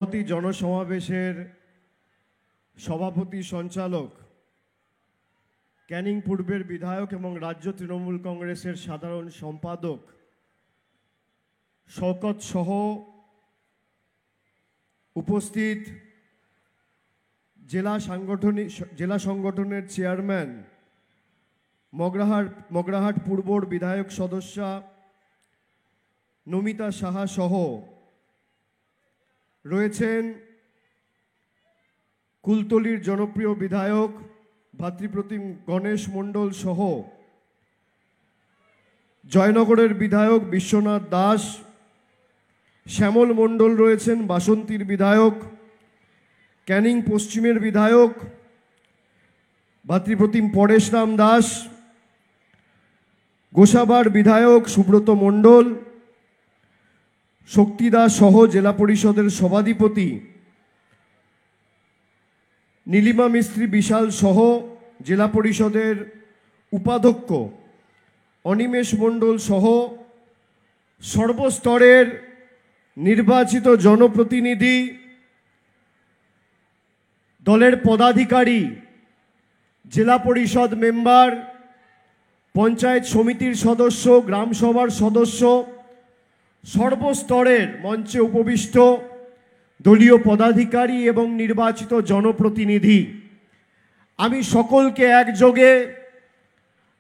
প্রতি জনসমাবেশের সভাপতি সঞ্চালক, ক্যানিং পূর্বের বিধায়ক এবং রাজ্য তৃণমূল কংগ্রেসের সাধারণ সম্পাদক শওকত সহ উপস্থিত জেলা সংগঠনের চেয়ারম্যান, মগরাহাট পূর্বর বিধায়ক সদস্যা নমিতা সাহা সহ রয়েছেন কুলতলির জনপ্রিয় বিধায়ক ভাতৃপ্রতিম গণেশ মণ্ডল সহ জয়নগরের বিধায়ক বিশ্বনাথ দাস, শ্যামল মণ্ডল রয়েছেন বাসন্তীর বিধায়ক, ক্যানিং পশ্চিমের বিধায়ক ভাতৃপ্রতিম পরেশরাম দাস, গোসাবার বিধায়ক সুব্রত মণ্ডল, শক্তিদাস সহ জেলা পরিষদের সভাধিপতি নীলিমা মিস্ত্রি বিশাল সহ জেলা পরিষদের উপাধ্যক্ষ অনিমেষ মণ্ডল সহ সর্বস্তরের নির্বাচিত জনপ্রতিনিধি, দলের পদাধিকারী, জেলা পরিষদ মেম্বার, পঞ্চায়েত সমিতির সদস্য, গ্রাম সভার সদস্য, সর্বস্তরের মঞ্চে উপবিষ্ট দলীয় পদাধিকারী এবং নির্বাচিত জনপ্রতিনিধি, আমি সকলকে একযোগে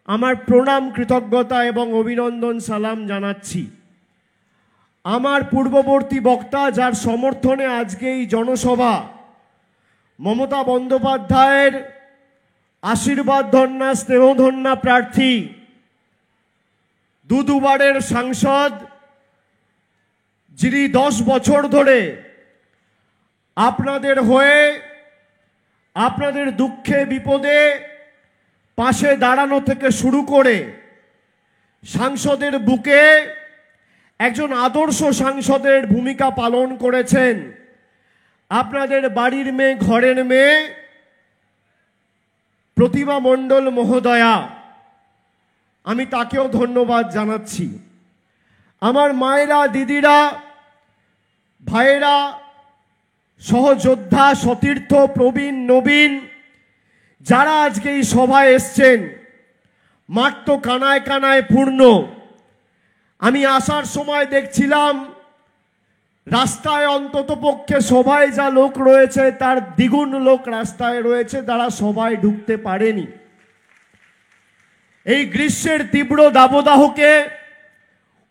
আমার প্রণাম, কৃতজ্ঞতা এবং অভিনন্দন সালাম জানাচ্ছি। আমার পূর্ববর্তী বক্তা, যার সমর্থনে আজকে এই জনসভা, মমতা বন্দ্যোপাধ্যায়ের আশীর্বাদ ধন্যা স্নেহধন্যা প্রার্থী, দুবারের সাংসদ, যিনি 10 বছর ধরে আপনাদের হয়ে আপনাদের দুঃখে বিপদে পাশে দাঁড়ানো থেকে শুরু করে সাংসদের বুকে একজন আদর্শ সাংসদের ভূমিকা পালন করেছেন, আপনাদের বাড়ির মেয়ে, ঘরের মেয়ে প্রতিমা মণ্ডল মহোদয়া, আমি তাকেও ধন্যবাদ জানাচ্ছি। আমার মায়েরা, দিদিরা, ভাইয়েরা, সহযোদ্ধা, সতীর্থ, প্রবীণ, নবীন, যারা আজকে এই সভায় এসছেন, মাঠ তো কানায় কানায় পূর্ণ। আমি আসার সময় দেখছিলাম রাস্তায় অন্তত পক্ষে সবাই যা লোক রয়েছে তার দ্বিগুণ লোক রাস্তায় রয়েছে, তারা সবাই ঢুকতে পারেনি। এই গ্রীষ্মের তীব্র দাবদাহকে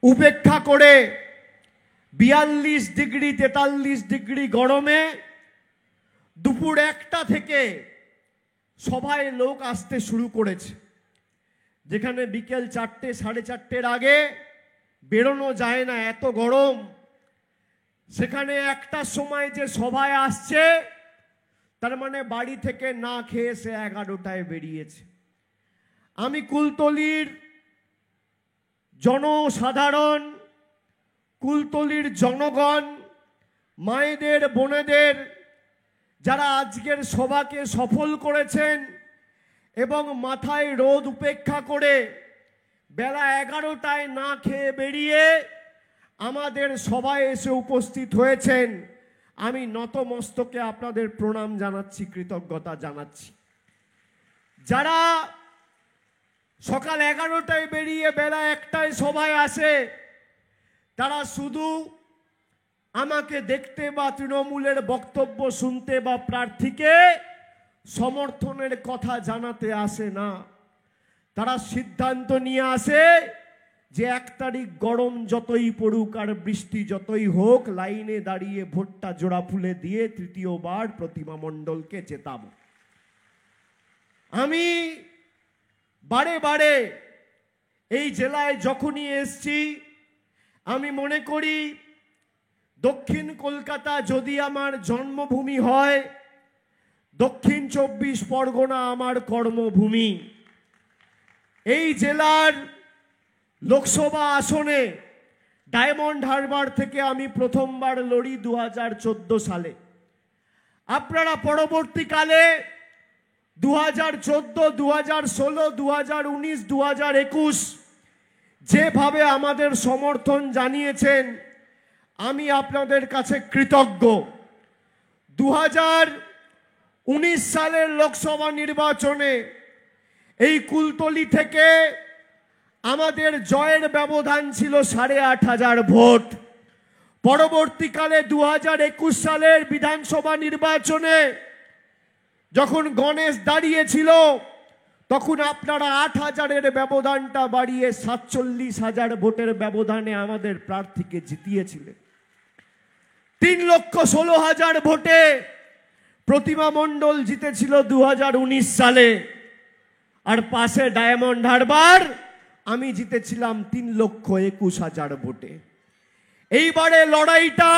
উপেক্ষা করে 42 ডিগ্রি 43 ডিগ্রি গরমে দুপুর 1টা থেকে সভায় লোক আসতে শুরু করেছে, যেখানে বিকেল 4টে 4:30-এর আগে বেরোনো যায় না, এত গরম। সেখানে 1টার সময় যে সভায় আসছে, তার মানে বাড়ি থেকে না খেয়ে সে 11টায় বেরিয়েছে। আমি কুলতলির জনসাধারণ, কুলতলির জনগণ, মায়েদের, বোনেদের, যারা আজকের সভাকে সফল করেছেন এবং মাথায় রোদ উপেক্ষা করে বেলা 11টায় না খেয়ে বেরিয়ে আমাদের সভায় এসে উপস্থিত হয়েছেন, আমি নতমস্তকে আপনাদের প্রণাম জানাচ্ছি, কৃতজ্ঞতা জানাচ্ছি। যারা সকাল 11টায় বেরিয়ে বেলা 1টায় সভায় আসে, তারা শুধু আমাকে দেখতে বা তৃণমূলের বক্তব্য শুনতে বা প্রার্থীকে সমর্থনের কথা জানাতে আসে না, তারা সিদ্ধান্ত নিয়ে আসে যে 1 তারিখ গরম যতই পড়ুক আর বৃষ্টি যতই হোক, লাইনে দাঁড়িয়ে ভোটটা জোড়া ফুলে দিয়ে তৃতীয়বার প্রতিমা মণ্ডলকে জেতাবো। আমি বারে বারে এই জেলায় যখনই এসছি, আমি মনে করি দক্ষিণ কলকাতা যদি আমার জন্মভূমি হয়, দক্ষিণ 24 পরগনা আমার কর্মভূমি। এই জেলার লোকসভা আসনে ডায়মন্ড হারবার থেকে আমি প্রথমবার লড়ি 2014 সালে। আপনারা পরবর্তীকালে 2014, 2016, 2019, 2021 যেভাবে আমাদের সমর্থন জানিয়েছেন, আমি আপনাদের কাছে কৃতজ্ঞ। 2019 সালের লোকসভা নির্বাচনে এই কুলতলি থেকে আমাদের জয়ের ব্যবধান ছিল 8,500 ভোট। পরবর্তীকালে 2021 সালের বিধানসভা নির্বাচনে যখন গণেশ দাঁড়িয়েছিল তখন আপনারা 8,000-এর ব্যবধানটা বাড়িয়ে 47,000 ভোটের ব্যবধানে আমাদের প্রার্থীকে জিতিয়েছিলেন। 3,16,000 ভোটে প্রতিমা মণ্ডল জিতেছিল 2019 সালে, আর পাশে ডায়মন্ড হারবার আমি জিতেছিলাম 3,21,000 ভোটে। এইবারে লড়াইটা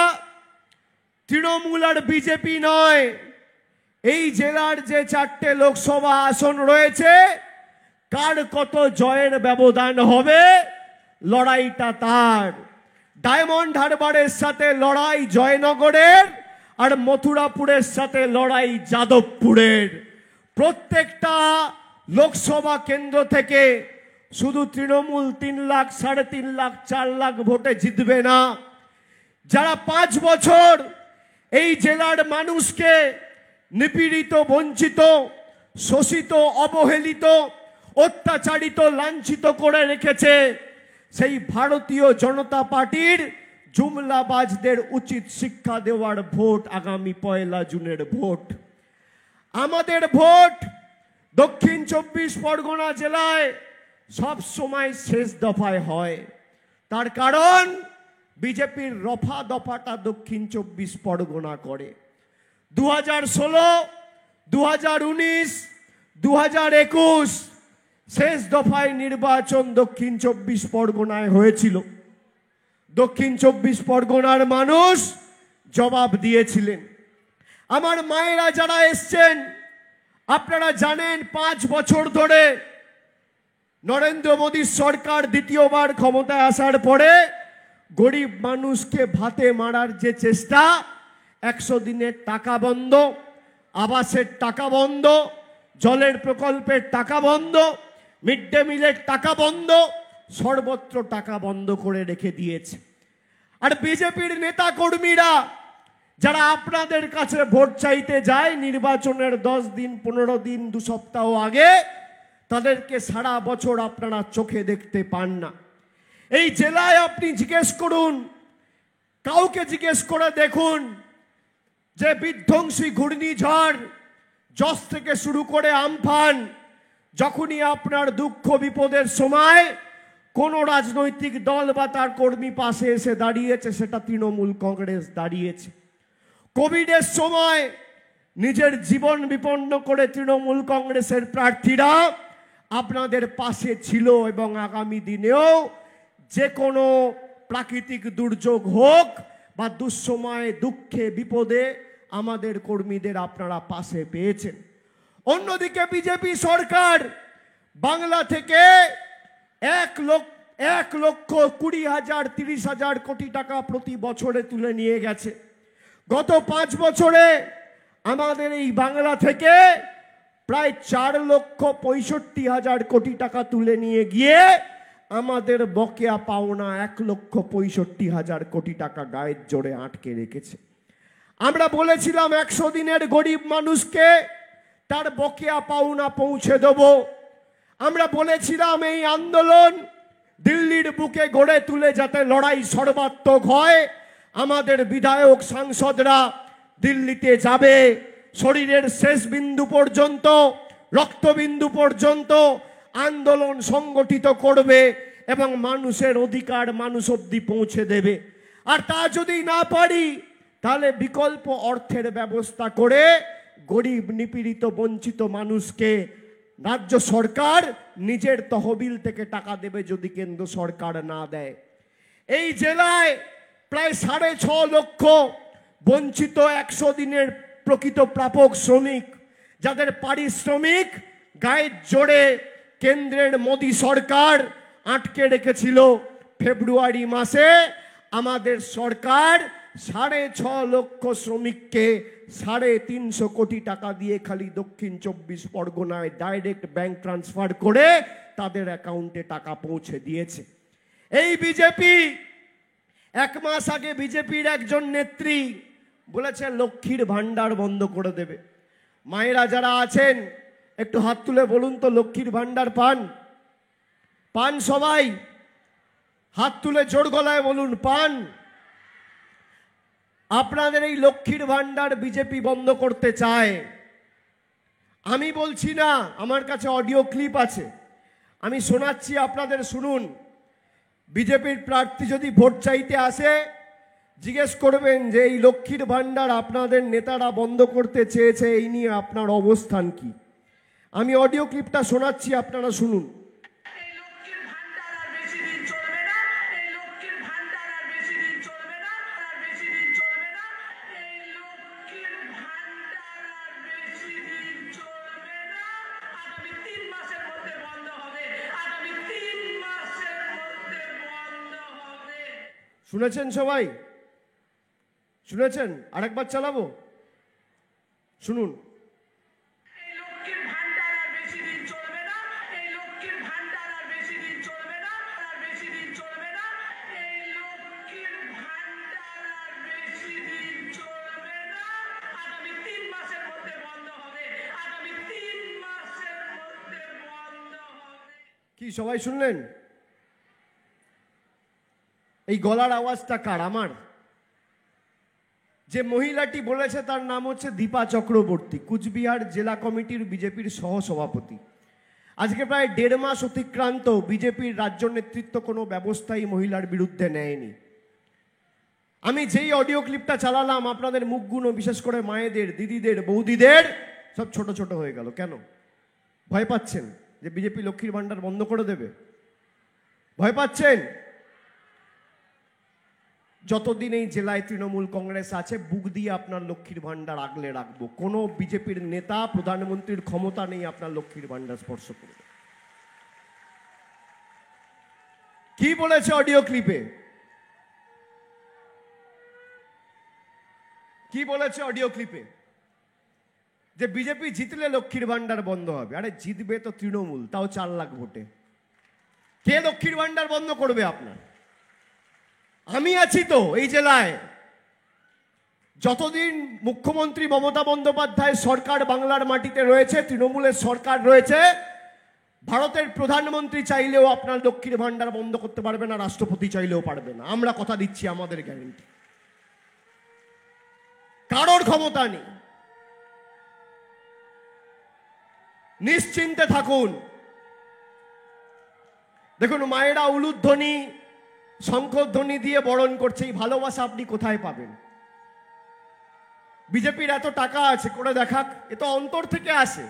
তৃণমূল আর বিজেপি নয়, এই জেলার যে 4টে লোকসভা আসন রয়েছে কার কত জয়ের ব্যবধান হবে লড়াইটা তার। ডায়মন্ড হারবারের সাথে লড়াই জয়নগরের, আর মথুরাপুরের সাথে লড়াই যাদবপুরের। প্রত্যেকটা লোকসভা কেন্দ্র থেকে শুধু তৃণমূল 3 লাখ, 3.5 লাখ, 4 লাখ ভোটে জিতবে না। যারা 5 বছর এই জেলার মানুষকে নিপীড়িত, বঞ্চিত, শোষিত, অবহেলিত, অত্যাচারিত, লাঞ্ছিত করে রেখেছে, সেই ভারতীয় জনতা পার্টির জুমলাবাজদের উচিত শিক্ষা দেওয়ার ভোট আগামী 1 জুনের ভোট। আমাদের ভোট দক্ষিণ 24 পরগনা জেলায় সব সময় শেষ দফায় হয়। তার কারণ বিজেপির রফা দফাটা দক্ষিণ 24 পরগনা করে। 2016, 2019, 2021 শেষ দফায় নির্বাচন দক্ষিণ 24 পরগনায় হয়েছিল। দক্ষিণ 24 পরগনার মানুষ জবাব দিয়েছিলেন। আমার মায়েরা যারা এসছেন আপনারা জানেন 5 বছর ধরে নরেন্দ্র মোদীর সরকার দ্বিতীয়বার ক্ষমতায় আসার পরে গরিব মানুষকে ভাতে মারার যে চেষ্টা, 100 দিনের টাকা বন্ধ, আবাসের টাকা বন্ধ, জলের প্রকল্পের টাকা বন্ধ, মিড ডে মিলের টাকা বন্ধ, সর্বত্র টাকা বন্ধ করে রেখে দিয়েছে। আর বিজেপির নেতা কর্মীরা যারা আপনাদের কাছে ভোট চাইতে যায় নির্বাচনের 10 দিন, 15 দিন, 2 সপ্তাহ আগে, তাদেরকে সারা বছর আপনারা চোখে দেখতে পান না। এই জেলায় আপনি জিজ্ঞেস করুন, কাউকে জিজ্ঞেস করে দেখুন যে বিধ্বংসী ঘূর্ণিঝড় যশ থেকে শুরু করে আমফান, যখনই আপনার দুঃখ বিপদের সময় কোন রাজনৈতিক দল বা তার কর্মী পাশে এসে দাঁড়িয়েছে, সেটা তৃণমূল কংগ্রেস দাঁড়িয়েছে। কোভিডের সময় নিজের জীবন বিপন্ন করে তৃণমূল কংগ্রেসের প্রার্থীরা আপনাদের পাশে ছিল, এবং আগামী দিনেও যে কোনো প্রাকৃতিক দুর্যোগ হোক বা দুঃসময়ে, দুঃখে, বিপদে আমাদের কর্মীদের আপনারা পাশে পেয়েছেন। অন্যদিকে বিজেপি সরকার বাংলা থেকে 1,20,000, 30,000 কোটি টাকা প্রতি বছরে তুলে নিয়ে গেছে। গত 5 বছরে আমাদের এই বাংলা থেকে প্রায় 4,65,000 কোটি টাকা তুলে নিয়ে গিয়ে আমাদের বকেয়া পাওনা 1,65,000 কোটি টাকা গায়ের জোরে আটকে রেখেছে। আমরা বলেছিলাম 100 দিনের গরিব মানুষকে তার বকেয়া পাওনা পৌঁছে দেব। আমরা বলেছিলাম এই আন্দোলন দিল্লির বুকে গড়ে তুলে যাতে লড়াই সর্বাত্মক হয়, আমাদের বিধায়ক সাংসদরা দিল্লিতে যাবে, শরীরের শেষ বিন্দু পর্যন্ত, রক্তবিন্দু পর্যন্ত আন্দোলন সংগঠিত করবে এবং মানুষের অধিকার মানুষ অবধি পৌঁছে দেবে। আর তা যদি না পারি তাহলে বিকল্প অর্থের ব্যবস্থা করে গরিব, নিপীড়িত, বঞ্চিত মানুষকে রাজ্য সরকার নিজের তহবিল থেকে টাকা দেবে যদি কেন্দ্র সরকার না দেয়। এই জেলায় প্রায় 6.5 লক্ষ বঞ্চিত 100 দিনের প্রকৃত প্রাপক শ্রমিক, যাদের পারিশ্রমিক গায়ের জোরে কেন্দ্রের মোদী সরকার আটকে রেখেছিল। ফেব্রুয়ারি মাসে আমাদের সরকার 6.5 লক্ষ শ্রমিককে 350 কোটি টাকা দিয়ে খালি দক্ষিণ 24 পরগনায় ডাইরেক্ট ব্যাংক ট্রান্সফার করে তাদের অ্যাকাউন্টে টাকা পৌঁছে দিয়েছে। এই বিজেপি 1 মাস আগে বিজেপির একজন নেত্রী বলেছে লক্ষ্মীর ভান্ডার বন্ধ করে দেবে। মায়েরা যারা আছেন একটু হাত তুলে বলুন তো, লক্ষ্মীর ভান্ডার পান? পান সবাই? হাত তুলে জোর গলায় বলুন পান। আপনাদের এই লক্ষ্মীর ভান্ডার বিজেপি বন্ধ করতে চায়। আমি বলছি না, আমার কাছে অডিও ক্লিপ আছে, আমি শোনাচ্ছি, আপনাদের শুনুন। বিজেপির প্রার্থী যদি ভোট চাইতে আসে, জিজ্ঞেস করবেন যে এই লক্ষ্মীর ভান্ডার আপনাদের নেতারা বন্ধ করতে চেয়েছে, এই নিয়ে আপনার অবস্থান কি। আমি অডিও ক্লিপটা শোনাচ্ছি, আপনারা শুনুন। শুনেছেন সবাই? শুনেছেন? আরেকবার চালাবো, শুনুন। কি সবাই শুনলেন? এই গলার আওয়াজটা কার? আমার। যে মহিলাটি বলেছে তার নাম হচ্ছে দীপা চক্রবর্তী, কুচবিহার জেলা কমিটির বিজেপির সহসভাপতি। আজকে প্রায় 1.5 মাস অতিক্রান্ত, বিজেপির রাজ্য নেতৃত্ব কোনো ব্যবস্থাই মহিলার বিরুদ্ধে নেয়নি। আমি যেই অডিও ক্লিপটা চালালাম, আপনাদের মুখগুলো, বিশেষ করে মায়েদের, দিদিদের, বৌদিদের সব ছোট ছোট হয়ে গেল। কেন? ভয় পাচ্ছেন যে বিজেপি লক্ষ্মীর ভান্ডার বন্ধ করে দেবে? ভয় পাচ্ছেন? যতদিন এই জেলায় তৃণমূল কংগ্রেস আছে, বুক দিয়ে আপনার লক্ষ্মীর ভান্ডার আগলে রাখবো। কোনো বিজেপির নেতা, প্রধানমন্ত্রীর ক্ষমতা নেই আপনার লক্ষ্মীর ভান্ডার স্পর্শ করবে। কি বলেছে অডিও ক্লিপে? কি বলেছে অডিও ক্লিপে? যে বিজেপি জিতলে লক্ষ্মীর ভান্ডার বন্ধ হবে। আরে জিতবে তো তৃণমূল, তাও 4 লাখ ভোটে। কে লক্ষ্মীর ভান্ডার বন্ধ করবে আপনার? আমি আছি তো এই জেলায়। যতদিন মুখ্যমন্ত্রী মমতা বন্দ্যোপাধ্যায় সরকার বাংলার মাটিতে রয়েছে, তৃণমূলের সরকার রয়েছে, ভারতের প্রধানমন্ত্রী চাইলেও আপনার লক্ষ্মীর ভান্ডার বন্ধ করতে পারবে না, রাষ্ট্রপতি চাইলেও পারবে না। আমরা কথা দিচ্ছি, আমাদের গ্যারেন্টি। কারোর ক্ষমতা নেই, নিশ্চিন্তে থাকুন। দেখুন, মায়েরা উলুধ্বনি, শঙ্খধ্বনি দিয়ে বরণ করছে। এই ভালোবাসা আপনি কোথায় পাবেন? বিজেপির এত টাকা আছে, করে দেখাক। এ তো অন্তর থেকে আসে,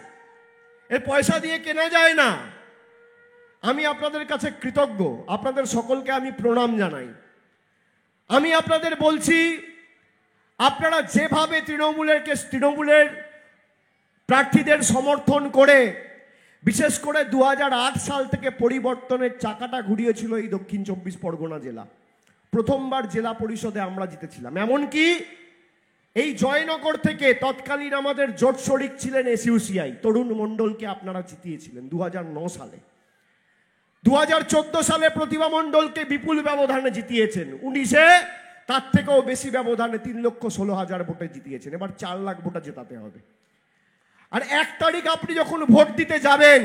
এর পয়সা দিয়ে কেনা যায় না। আমি আপনাদের কাছে কৃতজ্ঞ, আপনাদের সকলকে আমি প্রণাম জানাই। আমি আপনাদের বলছি, আপনারা যেভাবে তৃণমূলের প্রার্থীদের সমর্থন করে, বিশেষ করে 2008 সাল থেকে পরিবর্তনের চাকাটা ঘুরিয়েছিল এই দক্ষিণ 24 পরগনা জেলা। প্রথমবার জেলা পরিষদে আমরা জিতেছিলাম। এমনকি এই জয়নগর থেকে তৎকালীন আমাদের জোট শরিক ছিলেন এসইউসিআই, তরুণ মণ্ডলকে আপনারা জিতিয়েছিলেন 2009 সালে। 2014 সালে প্রতিভা মণ্ডলকে বিপুল ব্যবধানে জিতিয়েছেন। 19-এ তার থেকেও বেশি ব্যবধানে 3,16,000 ভোটে জিতিয়েছেন। এবার 4 লাখ ভোটে জেতাতে হবে। আর 1 তারিখ আপনি যখন ভোট দিতে যাবেন,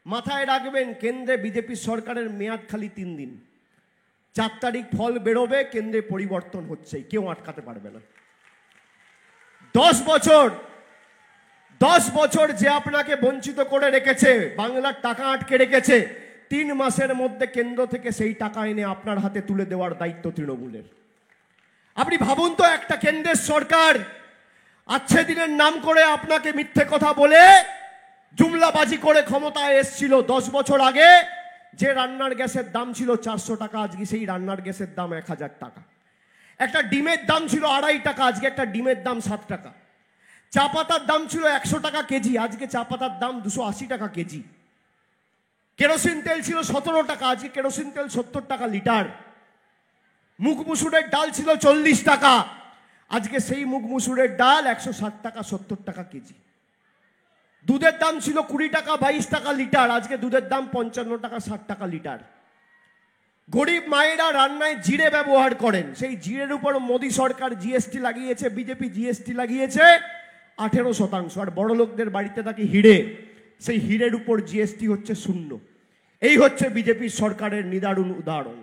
মাথায় রাখবেন কেন্দ্রে বিজেপি সরকারের মেয়াদ খালি 3 দিন। 4 তারিখ ফল বেরোবে, কেন্দ্রে পরিবর্তন হচ্ছে, কেউ আটকাতে পারবে না। 10 বছর যে আপনাকে বঞ্চিত করে রেখেছে, বাংলার টাকা আটকে রেখেছে, 3 মাসের মধ্যে কেন্দ্র থেকে সেই টাকা এনে আপনার হাতে তুলে দেওয়ার দায়িত্ব তৃণমূলের। আপনি ভাবুন তো, একটা কেন্দ্রের সরকার আচ্ছে দিনের নাম করে আপনাকে মিথ্যে কথা বলে জুমলাবাজি করে ক্ষমতায় এসছিল। 10 বছর আগে যে রান্নার গ্যাসের দাম ছিল 400 টাকা, আজকে সেই রান্নার গ্যাসের দাম 1000 টাকা। একটা ডিমের দাম ছিল 2.5 টাকা, আজকে একটা ডিমের দাম 7 টাকা। চা পাতার দাম ছিল 100 টাকা কেজি, আজকে চা পাতার দাম 280 টাকা কেজি। কেরোসিন তেল ছিল 17 টাকা, আজকে কেরোসিন তেল 70 টাকা লিটার। মুগ মুসুরের ডাল ছিল 40 টাকা, আজকে সেই মুগ মুসুরের ডাল 160 টাকা 70 টাকা কেজি। দুধের দাম ছিল 20 টাকা 22 টাকা লিটার, আজকে দুধের দাম 55 টাকা 60 টাকা লিটার। গরিব মায়েরা রান্নায় জিরে ব্যবহার করেন, সেই জিরের উপর মোদী সরকার জিএসটি লাগিয়েছে, বিজেপি জিএসটি লাগিয়েছে 18%। আর বড় লোকদের বাড়িতে থাকে হিরে, সেই হিরের উপর জিএসটি হচ্ছে 0। এই হচ্ছে বিজেপির সরকারের নিদারুণ উদাহরণ।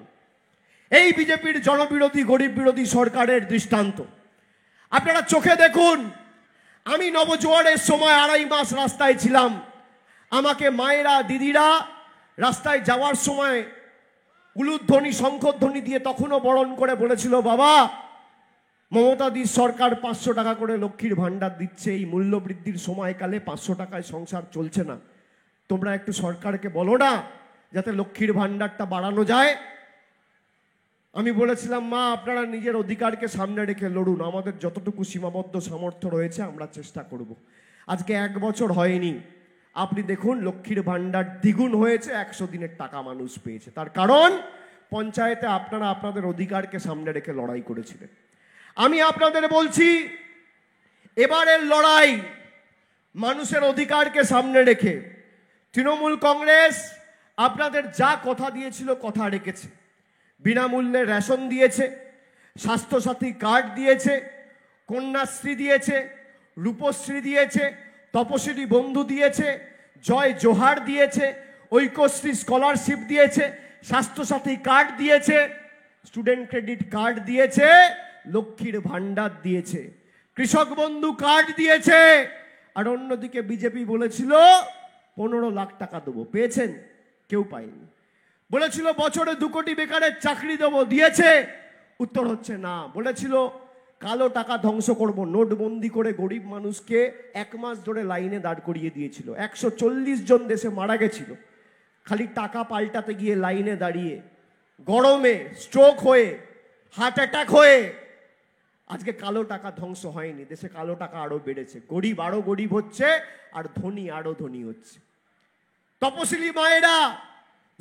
এই বিজেপির জনবিরোধী গরিব বিরোধী সরকারের দৃষ্টান্ত আপনারা চোখে দেখুন। আমি নবজোয়ারের সময় 2.5 মাস রাস্তায় ছিলাম। আমাকে মায়েরা দিদিরা রাস্তায় যাওয়ার সময় উলুধ্বনি শঙ্খধ্বনি দিয়ে তখনও বরণ করে বলেছিল, বাবা মমতাদির সরকার 500 টাকা করে লক্ষ্মীর ভাণ্ডার দিচ্ছে, এই মূল্য বৃদ্ধির সময়কালে 500 টাকায় সংসার চলছে না, তোমরা একটু সরকারকে বলো না যাতে লক্ষ্মীর ভাণ্ডারটা বাড়ানো যায়। আমি বলেছিলাম, মা আপনারা নিজের অধিকারকে সামনে রেখে লড়ুন, আমাদের যতটুকু সীমাবদ্ধ সামর্থ্য রয়েছে আমরা চেষ্টা করব। আজকে 1 বছর হয়নি, আপনি দেখুন লক্ষ্মীর ভাণ্ডার দ্বিগুণ হয়েছে, 100 দিনের টাকা মানুষ পেয়েছে। তার কারণ পঞ্চায়েতে আপনারা আপনাদের অধিকারকে সামনে রেখে লড়াই করেছিলেন। আমি আপনাদের বলছি, এবারের লড়াই মানুষের অধিকারকে সামনে রেখে। তৃণমূল কংগ্রেস আপনাদের যা কথা দিয়েছিল কথা রেখেছে। বিনামূল্যে রেশন দিয়েছে, স্বাস্থ্যসাথী কার্ড দিয়েছে, কন্যাশ্রী দিয়েছে, রূপশ্রী দিয়েছে, তপশিলি বন্ধু দিয়েছে, জয় জোহার দিয়েছে, ঐক্যশ্রী স্কলারশিপ দিয়েছে, স্বাস্থ্যসাথী কার্ড দিয়েছে, স্টুডেন্ট ক্রেডিট কার্ড দিয়েছে, লক্ষ্মীর ভাণ্ডার দিয়েছে, কৃষক বন্ধু কার্ড দিয়েছে। আর অন্যদিকে বিজেপি বলেছিল 15 লাখ টাকা দেবো, পেয়েছেন? কেউ পায়নি। বলেছিল বছরে 2 কোটি বেকারের চাকরি দেবো, দিয়েছে? উত্তর হচ্ছে না। বলেছিল কালো টাকা ধ্বংস করব, নোটবন্দি করে গরিব মানুষকে 1 মাস ধরে লাইনে দাঁড় করিয়ে দিয়েছিল। 140 জন দেশে মারা গেছিল খালি টাকা পাল্টাতে গিয়ে লাইনে দাঁড়িয়ে, গরমে স্ট্রোক হয়ে, হার্ট অ্যাটাক হয়ে। আজকে কালো টাকা ধ্বংস হয়নি, দেশে কালো টাকা আরো বেড়েছে, গরিব আরো গরিব হচ্ছে, আর ধনী আরো ধনী হচ্ছে। তপশিলি মায়েরা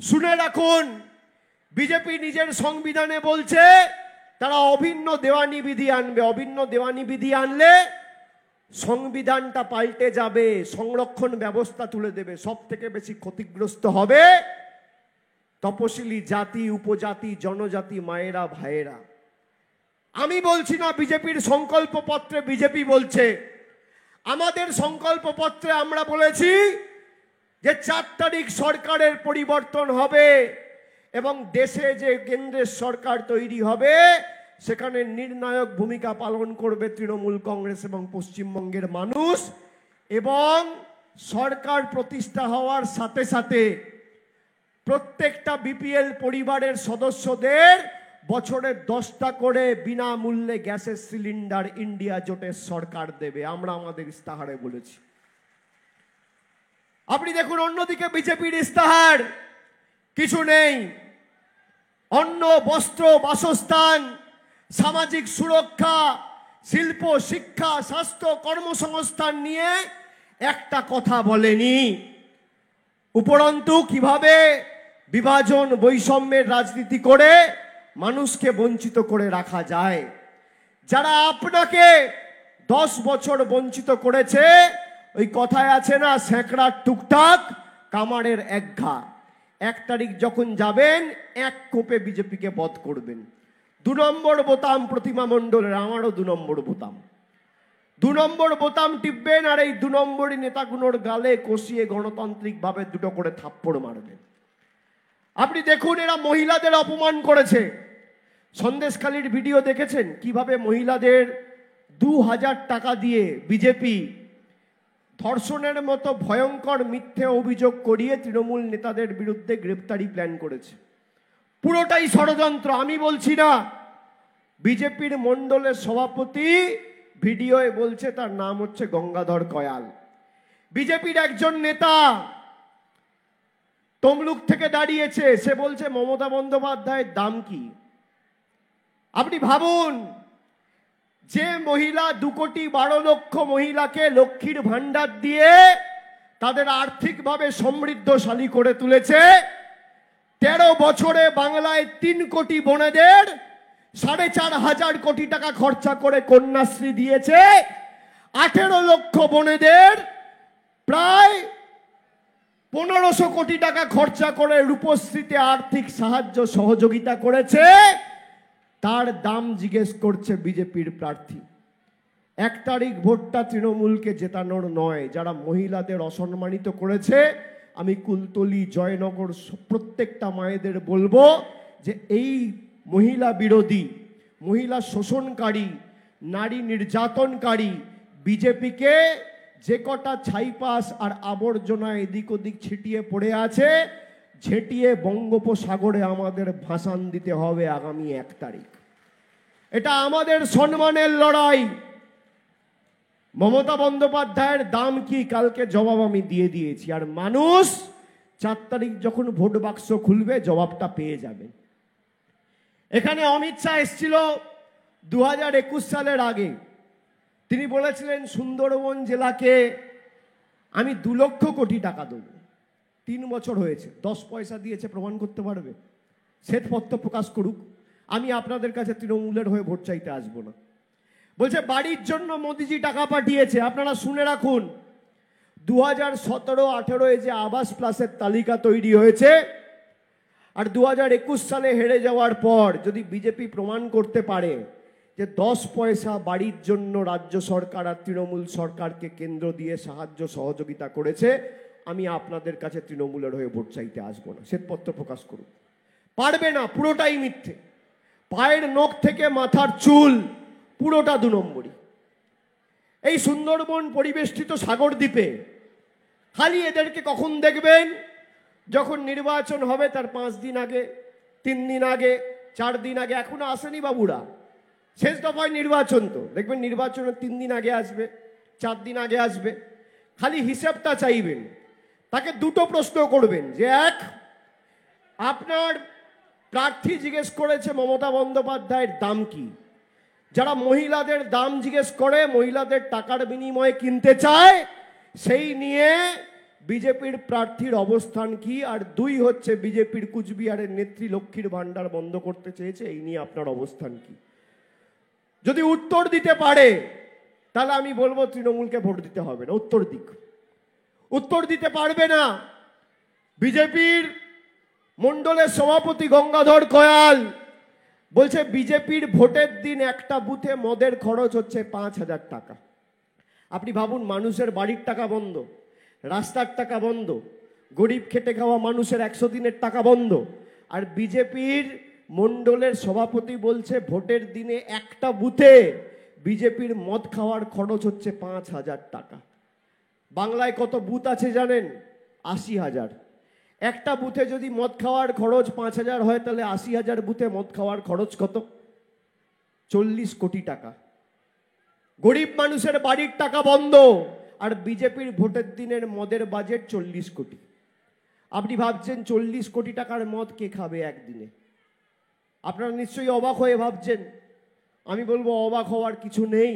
শুনে রাখুন, বিজেপি নিজের সংবিধানে বলছে তারা অভিন্ন দেওয়ানি বিধি আনবে। অভিন্ন দেওয়ানি বিধি আনলে সংবিধানটা পাল্টে যাবে, সংরক্ষণ ব্যবস্থা তুলে দেবে। সব থেকে বেশি ক্ষতিগ্রস্ত হবে তপশিলি জাতি, উপজাতি, জনজাতি মায়েরা, ভাইয়েরা। আমি বলছি না, বিজেপির সংকল্প পত্রে বিজেপি বলছে। আমাদের সংকল্প পত্রে আমরা বলেছি যে 4 তারিখ সরকারের পরিবর্তন হবে এবং দেশে যে কেন্দ্রের সরকার তৈরি হবে সেখানে নির্ণায়ক ভূমিকা পালন করবে তৃণমূল কংগ্রেস এবং পশ্চিমবঙ্গের মানুষ। এবং সরকার প্রতিষ্ঠা হওয়ার সাথে সাথে প্রত্যেকটা বিপিএল পরিবারের সদস্যদের বছরে 10টা করে বিনামূল্যে গ্যাসের সিলিন্ডার ইন্ডিয়া জোটের সরকার দেবে, আমরা আমাদের ইস্তাহারে বলেছি। আপনি দেখুন অন্যদিকে বিজেপির ইস্তাহার কিছু নেই। অন্ন, বস্ত্র, বাসস্থান, সামাজিক সুরক্ষা, শিল্প, শিক্ষা, স্বাস্থ্য, কর্মসংস্থান নিয়ে একটা কথা বলেনি। উপরন্তু কিভাবে বিভাজন বৈষম্যের রাজনীতি করে মানুষকে বঞ্চিত করে রাখা যায়। যারা আপনাকে 10 বছর বঞ্চিত করেছে, ওই কথায় আছে না, স্যাঁকড়ার টুকটাক কামারের একঘা। 1 তারিখ যখন যাবেন 1 কোপে বিজেপিকে বধ করবেন। 2 নম্বর বোতাম প্রতিমা মণ্ডলের, আমারও 2 নম্বর বোতাম। 2 নম্বর বোতাম টিপবেন আর এই 2 নম্বরই নেতাগুলোর গালে কষিয়ে গণতান্ত্রিকভাবে 2টো করে থাপ্পড় মারবেন। আপনি দেখুন এরা মহিলাদের অপমান করেছে। সন্দেশখালীর ভিডিও দেখেছেন কিভাবে মহিলাদের 2000 টাকা দিয়ে বিজেপি ধর্ষণের মতো ভয়ঙ্কর মিথ্যে অভিযোগ করিয়ে তৃণমূল নেতাদের বিরুদ্ধে গ্রেপ্তারি প্ল্যান করেছে। পুরোটাই ষড়যন্ত্র, আমি বলছি না। বিজেপির মণ্ডলের সভাপতি ভিডিওয়ে বলছে তার নাম হচ্ছে গঙ্গাধর কয়াল। বিজেপির একজন নেতা তমলুক থেকে দাঁড়িয়েছে, সে বলছে মমতা বন্দ্যোপাধ্যায়ের দাম কি। আপনি ভাবুন, যে মহিলা 2,12,00,000 মহিলাকে লক্ষ্মীর ভাণ্ডার দিয়ে তাদের আর্থিকভাবে সমৃদ্ধশালী করে তুলেছে, 13 বছরে বাংলায় 3 কোটি বোনেদের 4,500 কোটি টাকা খরচা করে কন্যাশ্রী দিয়েছে, 18 লক্ষ বোনেদের প্রায় 1500 কোটি টাকা খরচা করে রূপশ্রীতে আর্থিক সাহায্য সহযোগিতা করেছে, তার দাম জিজ্ঞেস করছে বিজেপির প্রার্থী। 1 তারিখ ভোটটা তৃণমূলকে জেতানোর নয়। যারা মহিলাদের অসম্মানিত করেছে, আমি কুলতলি, জয়নগর প্রত্যেকটা মায়েদের বলবো যে এই মহিলা বিরোধী, মহিলা শোষণকারী, নারী নির্যাতনকারী বিজেপিকে যে কটা ছাইপাস আর আবর্জনা এদিক ওদিক ছিটিয়ে পড়ে আছে, ঝেঁটিয়ে বঙ্গোপসাগরে আমাদের ভাসান দিতে হবে আগামী 1 তারিখ। এটা আমাদের সম্মানের লড়াই। মমতা বন্দ্যোপাধ্যায়ের দাম কি কালকে জবাব আমি দিয়ে দিয়েছি, আর মানুষ 4 তারিখ যখন ভোট বাক্স খুলবে জবাবটা পেয়ে যাবে। এখানে অমিত শাহ এসেছিল 2021 সালের আগে। তিনি বলেছিলেন সুন্দরবন জেলাকে আমি 2 লক্ষ কোটি টাকা দেব। 3 বছর হয়েছে, 10 পয়সা দিয়েছে, প্রমাণ করতে পারবে? শ্বেতপত্র প্রকাশ করুক। আমি আপনাদের কাছে তৃণমূলের হয়ে ভোট চাইতে আসবো না। বলছে বাড়ির জন্য মোদিজি টাকা পাঠিয়েছে। আপনারা শুনে রাখুন, 2017-18 যে আবাস প্লাসের তালিকা তৈরি হয়েছে, আর 2021 সালে হেরে যাওয়ার পর যদি বিজেপি প্রমাণ করতে পারে যে 10 পয়সা বাড়ির জন্য রাজ্য সরকার আর তৃণমূল সরকারকে কেন্দ্র দিয়ে সাহায্য সহযোগিতা করেছে, আমি আপনাদের কাছে তৃণমূলের হয়ে ভোট চাইতে আসবো না। শ্বেতপত্র প্রকাশ করুন। পারবে না, পুরোটাই মিথ্যে। পায়ের নখ থেকে মাথার চুল পুরোটা 2 নম্বরই। এই সুন্দরবন পরিবেষ্টিত সাগর দ্বীপে খালি এদেরকে কখন দেখবেন? যখন নির্বাচন হবে তার 5 দিন আগে, 3 দিন আগে, 4 দিন আগে। এখনো আসেনি বাবুরা, শেষ দফায় নির্বাচন। তো দেখবেন নির্বাচনের 3 দিন আগে আসবে, 4 দিন আগে আসবে। খালি হিসাবটা চাইবেন। তাকে 2টো প্রশ্ন করবেন যে, 1, আপনার প্রার্থী জিজ্ঞেস করেছে মমতা বন্দ্যোপাধ্যায়ের দাম কি? যারা মহিলাদের দাম জিজ্ঞেস করে, মহিলাদের টাকার বিনিময়ে কিনতে চায়, সেই নিয়ে বিজেপির প্রার্থীর অবস্থান কি? আর 2 হচ্ছে বিজেপির কুচবিহারের নেত্রী লক্ষ্মীর ভান্ডার বন্ধ করতে চেয়েছে, এই নিয়ে আপনার অবস্থান কি? যদি উত্তর দিতে পারে তাহলে আমি বলবো তৃণমূলকে ভোট দিতে হবে না। উত্তর দিক। উত্তর দিতে পারবে না। বিজেপির মণ্ডলের সভাপতি গঙ্গাধর কয়াল বলছে বিজেপির ভোটের দিন একটা বুথে মদের খরচ হচ্ছে 5,000 টাকা। আপনি ভাবুন, মানুষের বাড়ির টাকা বন্ধ, রাস্তার টাকা বন্ধ, গরিব খেটে খাওয়া মানুষের 100 দিনের টাকা বন্ধ, আর বিজেপির মণ্ডলের সভাপতি বলছে ভোটের দিনে একটা বুথে বিজেপির মদ খাওয়ার খরচ হচ্ছে 5,000 টাকা। বাংলায় কত বুথ আছে জানেন? 80,000। একটা বুথে যদি মদ খাওয়ার খরচ 5,000 হয়, তাহলে 80,000 বুথে মদ খাওয়ার খরচ কত? 40 কোটি টাকা। গরিব মানুষের বাড়ির টাকা বন্ধ, আর বিজেপির ভোটের দিনের মদের বাজেট 40 কোটি। আপনি ভাবছেন 40 কোটি টাকার মদ কে খাবে একদিনে? আপনারা নিশ্চয়ই অবাক হয়ে ভাবছেন। আমি বলবো অবাক হওয়ার কিছু নেই।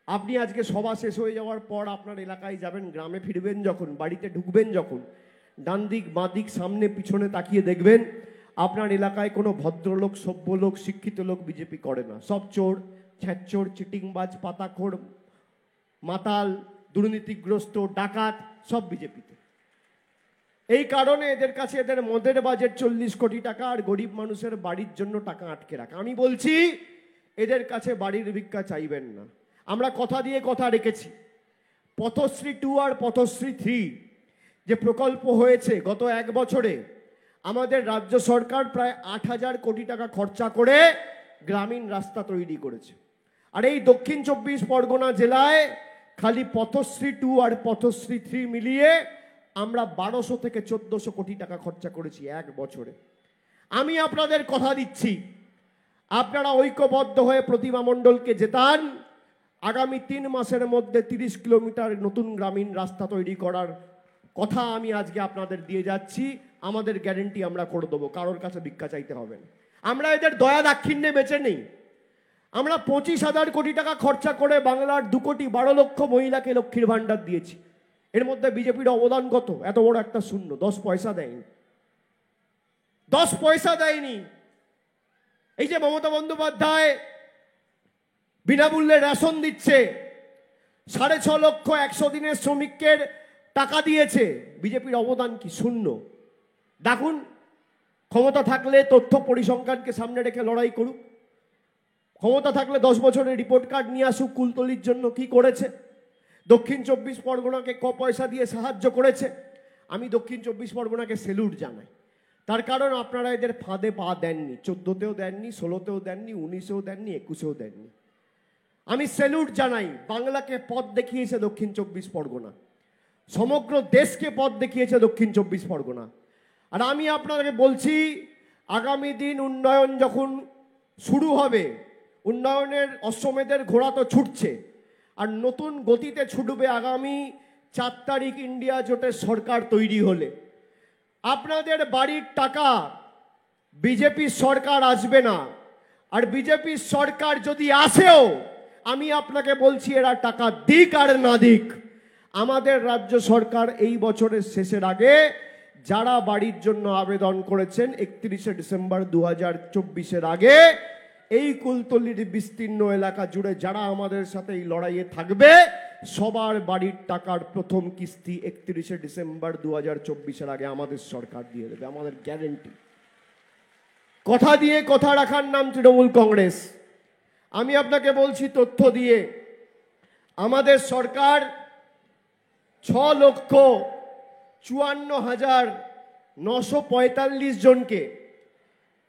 আপনি আজকে সভা শেষ হয়ে যাওয়ার পর আপনার এলাকায় যাবেন, গ্রামে ফিরবেন যখন, বাড়িতে ঢুকবেন যখন, ডান দিক বাঁ দিক সামনে পিছনে তাকিয়ে দেখবেন আপনার এলাকায় কোনো ভদ্রলোক, সভ্য লোক, শিক্ষিত লোক বিজেপি করে না। সব চোর, ছ্যাঁচোর, চিটিংবাজ, পাতাখোর, মাতাল, দুর্নীতিগ্রস্ত, ডাকাত, সব বিজেপিতে। এই কারণে এদের কাছে এদের মদের বাজেট 40 কোটি টাকা, আর গরিব মানুষের বাড়ির জন্য টাকা আটকে রাখা। আমি বলছি এদের কাছে বাড়ির ভিক্ষা চাইবেন না। আমরা কথা দিয়ে কথা রেখেছি। পথশ্রী 2 আর পথশ্রী 3 যে প্রকল্প হয়েছে গত 1 বছরে, আমাদের রাজ্য সরকার প্রায় 8,000 কোটি টাকা খরচা করে গ্রামীণ রাস্তা তৈরি করেছে। আর এই দক্ষিণ 24 পরগনা জেলায় খালি পথশ্রী 2 আর পথশ্রী 3 মিলিয়ে আমরা 1200 থেকে 1400 কোটি টাকা খরচা করেছি 1 বছরে। আমি আপনাদের কথা দিচ্ছি, আপনারা ঐক্যবদ্ধ হয়ে প্রতিমা মণ্ডলকে জেতান। আগামী 3 মাসের মধ্যে 30 কিলোমিটার নতুন গ্রামীণ রাস্তা তৈরি করার কথা আমি আজকে আপনাদের দিয়ে যাচ্ছি। আমাদের গ্যারেন্টি আমরা করে দেবো, কারোর কাছে ভিক্ষা চাইতে হবে না। আমরা এদের দয়া দাক্ষিণ্যে বেঁচে নেই। আমরা 25,000 কোটি টাকা খরচা করে বাংলার 2,12,00,000 মহিলাকে লক্ষ্মীর ভান্ডার দিয়েছি। এর মধ্যে বিজেপির অবদান কত? এত বড় একটা শূন্য। 10 পয়সা দেয়নি, 10 পয়সা দেয়নি। এই যে মমতা বন্দ্যোপাধ্যায় বিনামূল্যে রেশন দিচ্ছে, 6.5 লক্ষ 100 দিনের শ্রমিকের টাকা দিয়েছে, বিজেপির অবদান কি? শূন্য। ডাকুন, ক্ষমতা থাকলে তথ্য পরিসংখ্যানকে সামনে রেখে লড়াই করুক। ক্ষমতা থাকলে 10 বছরের রিপোর্ট কার্ড নিয়ে আসুক, কুলতলির জন্য কি করেছে, দক্ষিণ 24 পরগনাকে ক পয়সা দিয়ে সাহায্য করেছে। আমি দক্ষিণ 24 পরগনাকে সেলুট জানাই, তার কারণ আপনারা এদের ফাঁদে পা দেননি। 14তেও দেননি, 16তেও দেননি, 19এও দেননি, 21এও দেননি। আমি সেলুট জানাই, বাংলাকে পথ দেখিয়েছে দক্ষিণ 24 পরগনা, সমগ্র দেশকে পথ দেখিয়েছে দক্ষিণ 24 পরগনা। আর আমি আপনাদেরকে বলছি, আগামী দিন উন্নয়ন যখন শুরু হবে, উন্নয়নের অশ্বমেধের ঘোড়া তো ছুটছে, আর নতুন গতিতে ছুটবে আগামী 4 তারিখ ইন্ডিয়া জোটের সরকার তৈরি হলে। আপনাদের বাড়ির টাকা বিজেপির সরকার আসবে না, আর বিজেপির সরকার যদি আসেও, আমি আপনাকে বলছি এরা টাকা দিক আর না দিক, আমাদের রাজ্য সরকার এই বছরের শেষের আগে যারা বাড়ির জন্য আবেদন করেছেন 31শে ডিসেম্বর 2024-এর আগে, এই কুলতলির বিস্তীর্ণ এলাকা জুড়ে যারা আমাদের সাথে এই লড়াইয়ে থাকবে, সবার বাড়ির টাকার প্রথম কিস্তি 31শে ডিসেম্বর 2024-এর আগে আমাদের সরকার দিয়ে দেবে, আমাদের গ্যারেন্টি। কথা দিয়ে কথা রাখার নাম তৃণমূল কংগ্রেস। আমি আপনাকে বলছি তথ্য দিয়ে, আমাদের সরকার 6,54,945 জনকে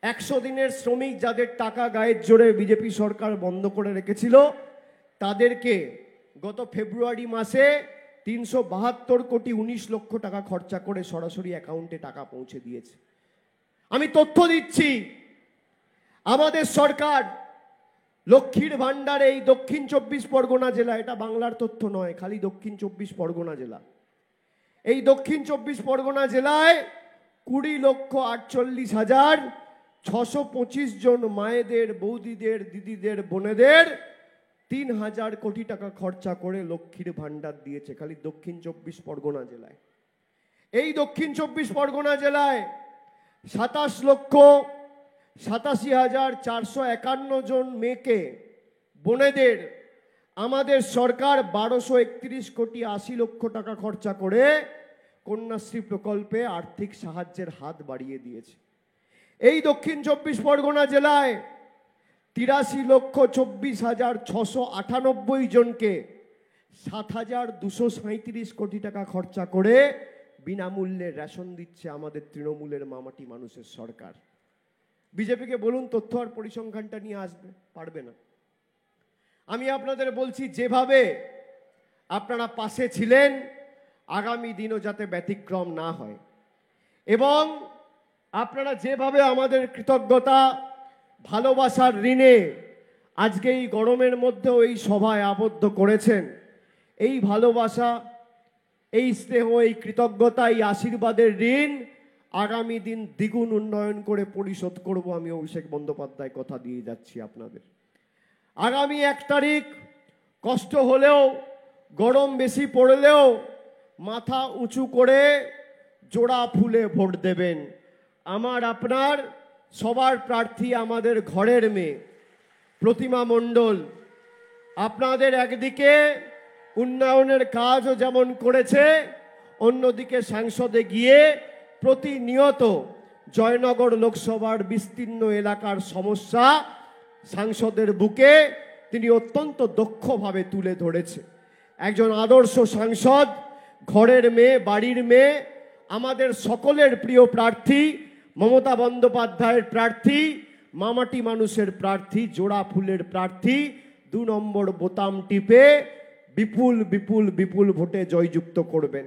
100 দিনের শ্রমিক যাদের টাকা গায়ের জোরে বিজেপি সরকার বন্ধ করে রেখেছিল, তাদেরকে গত ফেব্রুয়ারি মাসে 372 কোটি 19 লক্ষ টাকা খরচা করে সরাসরি অ্যাকাউন্টে টাকা পৌঁছে দিয়েছে। আমি তথ্য দিচ্ছি, আমাদের সরকার লক্ষ্মীর ভাণ্ডারে এই দক্ষিণ 24 পরগনা জেলা, এটা বাংলার তথ্য নয়, খালি দক্ষিণ 24 পরগনা জেলা, এই দক্ষিণ 24 পরগনা জেলায় 20,48,625 জন মায়েদের, বৌদিদের, দিদিদের, বোনেদের 3,000 কোটি টাকা খরচা করে লক্ষ্মীর ভাণ্ডার দিয়েছে খালি দক্ষিণ 24 পরগনা জেলায়। এই দক্ষিণ 24 পরগনা জেলায় 27,87,451 জন মেয়েকে, বোনেদের আমাদের সরকার 1231 কোটি 80 লক্ষ টাকা খরচা করে কন্যাশ্রী প্রকল্পে আর্থিক সাহায্যের হাত বাড়িয়ে দিয়েছে। এই দক্ষিণ 24 পরগনা জেলায় 83,24,698 জনকে 7,237 কোটি টাকা খরচা করে বিনামূল্যে রেশন দিচ্ছে আমাদের তৃণমূলের মামাটি মানুষের সরকার। বিজেপিকে বলুন তথ্য আর পরিসংখ্যানটা নিয়ে আসবে, পারবে না। আমি আপনাদের বলছি, যেভাবে আপনারা পাশে ছিলেন, আগামী দিনও যাতে ব্যতিক্রম না হয়, এবং আপনারা যেভাবে আমাদের কৃতজ্ঞতা, ভালোবাসার ঋণে আজকে এই গরমের মধ্যেও এই সভায় আবদ্ধ করেছেন, এই ভালোবাসা, এই স্নেহ, এই কৃতজ্ঞতা, এই আশীর্বাদের ঋণ আগামী দিন দ্বিগুণ উন্নয়ন করে পরিশোধ করব। আমি অভিষেক বন্দ্যোপাধ্যায় কথা দিয়ে যাচ্ছি আপনাদের। আগামী 1 তারিখ কষ্ট হলেও, গরম বেশি পড়লেও মাথা উঁচু করে জোড়া ফুলে ভোট দেবেন। আমার আপনার সবার প্রার্থী আমাদের ঘরের মেয়ে প্রতিমা মণ্ডল। আপনাদের একদিকে উন্নয়নের কাজও যেমন করেছে, অন্যদিকে সংসদে গিয়ে প্রতিনিয়ত জয়নগর লোকসভার বিস্তীর্ণ এলাকার সমস্যা সাংসদের বুকে তিনি অত্যন্ত দক্ষভাবে তুলে ধরেছে। একজন আদর্শ সাংসদ, ঘরের মেয়ে, বাড়ির মেয়ে, আমাদের সকলের প্রিয় প্রার্থী, মমতা বন্দ্যোপাধ্যায়ের প্রার্থী, মামাটি মানুষের প্রার্থী, জোড়া ফুলের প্রার্থী, 2 নম্বর বোতাম টিপে বিপুল বিপুল বিপুল ভোটে জয়যুক্ত করবেন।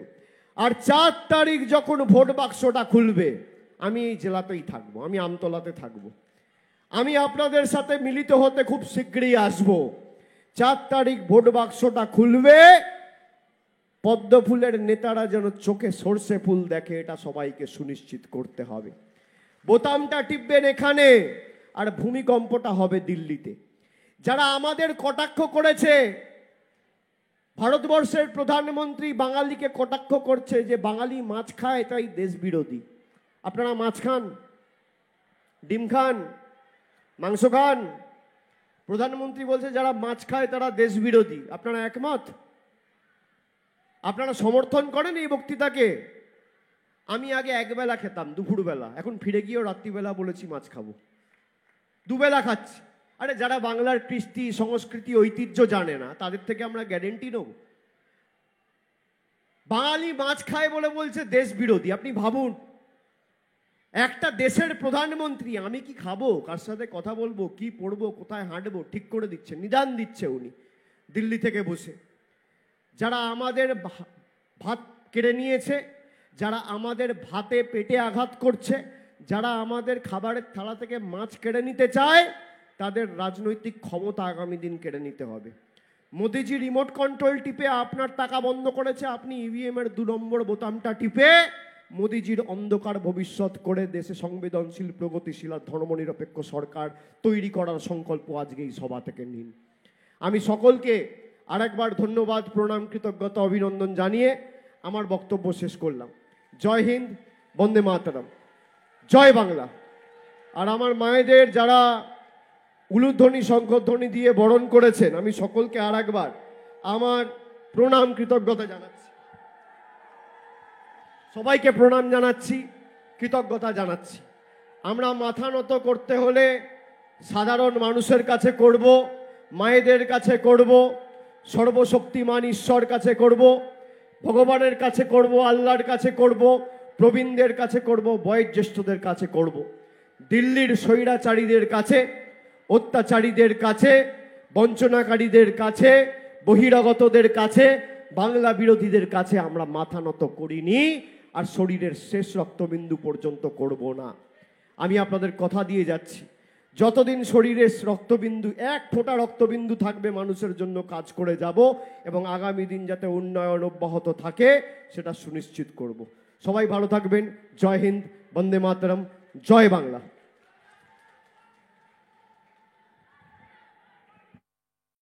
আর 4 তারিখ যখন ভোট বাক্সটা খুলবে, আমি এই জেলাতেই থাকবো, আমি আমতলাতে থাকবো। আমি আপনাদের সাথে মিলিত হতে খুব শীঘ্রই আসবো। 4 তারিখ ভোট বাক্সটা খুলবে, পদ্ম ফুলের নেতারা যেন চোখে সর্ষে ফুল দেখে, এটা সবাইকে সুনিশ্চিত করতে হবে। বোতামটা টিপবেন এখানে, আর ভূমিকম্পটা হবে দিল্লিতে। যারা আমাদের কটাক্ষ করেছে, ভারতবর্ষের প্রধানমন্ত্রী বাঙালিকে কটাক্ষ করছে যে বাঙালি মাছ খায় তাই দেশ বিরোধী। আপনারা মাছ খান, ডিম খান, মাংস খান? প্রধানমন্ত্রী বলছে যারা মাছ খায় তারা দেশ বিরোধী। আপনারা একমত? আপনারা সমর্থন করেন এই বক্তৃতাকে? আমি আগে একবেলা খেতাম, দুপুরবেলা, এখন ফিরে গিয়েও রাত্রিবেলা বলেছি মাছ খাবো, দুবেলা খাচ্ছি। আরে যারা বাংলার কৃষ্টি সংস্কৃতি ঐতিহ্য জানে না তাদের থেকে আমরা গ্যারেন্টি নেব? বাঙালি মাছ খায় বলে বলছে দেশ বিরোধী। আপনি ভাবুন, একটা দেশের প্রধানমন্ত্রী আমি কি খাবো, কার সাথে কথা বলবো, কি পড়বো, কোথায় হাঁটবো ঠিক করে দিচ্ছে, নিদান দিচ্ছে উনি দিল্লি থেকে বসে। যারা আমাদের ভাত কেড়ে নিয়েছে, যারা আমাদের ভাতে পেটে আঘাত করছে, যারা আমাদের খাবারের থালা থেকে মাছ কেড়ে নিতে চায়, তাদের রাজনৈতিক ক্ষমতা আগামী দিন কেড়ে নিতে হবে। মোদিজি রিমোট কন্ট্রোল টিপে আপনার টাকা বন্ধ করেছে, আপনি ইভিএম এর 2 নম্বর বোতামটা টিপে মোদিজির অন্ধকার ভবিষ্যৎ করে দেশে সংবেদনশীল, প্রগতিশীল আর ধর্মনিরপেক্ষ সরকার তৈরি করার সংকল্প আজকে এই সভা থেকে নিন। আমি সকলকে আরেকবার ধন্যবাদ, প্রণাম, কৃতজ্ঞতা, অভিনন্দন জানিয়ে আমার বক্তব্য শেষ করলাম। জয় হিন্দ, বন্দে মাতরম, জয় বাংলা। আর আমার মায়েদের যারা উলুধ্বনি শঙ্খধ্বনি দিয়ে বরণ করেছেন, আমি সকলকে আরেকবার আমার প্রণাম, কৃতজ্ঞতা জানাচ্ছি। সবাইকে প্রণাম জানাচ্ছি, কৃতজ্ঞতা জানাচ্ছি। আমরা মাথা নত করতে হলে সাধারণ মানুষের কাছে করব, মায়েদের কাছে করব, সর্বশক্তিমান ঈশ্বর কাছে করব, ভগবানের কাছে করব, আল্লাহর কাছে করব, প্রবীণদের কাছে করব, বয়োজ্যেষ্ঠদের কাছে করব। দিল্লির স্বৈরাচারীদের কাছে, অত্যাচারীদের কাছে, বঞ্চনাকারীদের কাছে, বহিরাগতদের কাছে, বাংলা বিরোধীদের কাছে আমরা মাথা নত করিনি, আর শরীরের শেষ রক্তবিন্দু পর্যন্ত করব না। আমি আপনাদের কথা দিয়ে যাচ্ছি, যতদিন শরীরের রক্তবিন্দু, এক ফোঁটা রক্তবিন্দু থাকবে, মানুষের জন্য কাজ করে যাব এবং আগামী দিন যাতে উন্নয়ন অব্যাহত থাকে সেটা সুনিশ্চিত করব। সবাই ভালো থাকবেন। জয় হিন্দ, বন্দে মাতরম, জয় বাংলা।